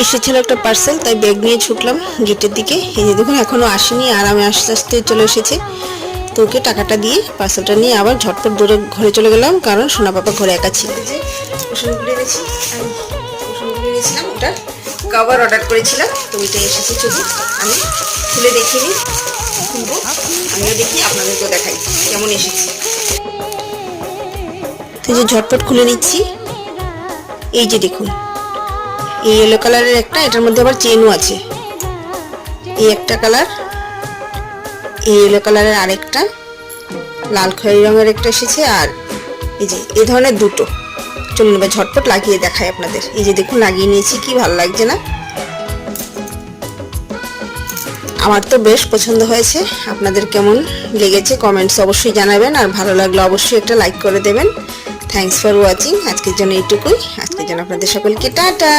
এসেছিল একটা পার্সেল, তাই ব্যাগ নিয়ে ছুটলাম গেটের দিকে। এই যে দেখুন এখনো আসেনি, আর আমি আস্তে আস্তে চলে এসেছে। তো ওকে টাকাটা দিয়ে পার্সেলটা নিয়ে আবার ঝটপট দৌড়ে ঘরে চলে গেলাম, কারণ সোনা পাপা ঘরে একা ছিল। যে ওষুধগুলো এনেছি, ওষুধগুলো এনেছিলাম, ওটা কভার অর্ডার করেছিলাম, তো ওইটা এসেছে। ছবি আমি খুলে দেখিনি, খুলবো, আমিও দেখি, আপনাদেরকেও দেখাই কেমন এসেছে। তো যে ঝটপট খুলে নিচ্ছি। এই যে দেখুন, এই ইয়েলো কালারের একটা, এটার মধ্যে আবার চেনও আছে। এই একটা কালার, এই ইয়েলো কালারের আরেকটা, লাল খয়েরি রঙের একটা এসেছে, আর এই যে এই ধরনের দুটো। চলুন এবার ঝটপট লাগিয়ে দেখাই আপনাদের। এই যে দেখুন লাগিয়ে নিয়েছি, কি ভালো লাগছে না? আমার তো বেশ পছন্দ হয়েছে। আপনাদের কেমন লেগেছে কমেন্টস অবশ্যই জানাবেন, আর ভালো লাগলে অবশ্যই একটা লাইক করে দেবেন। Thanks for watching. আজকের জন্য এইটুকুই। আজকের জন্য আপনাদের সকলকে টাটা।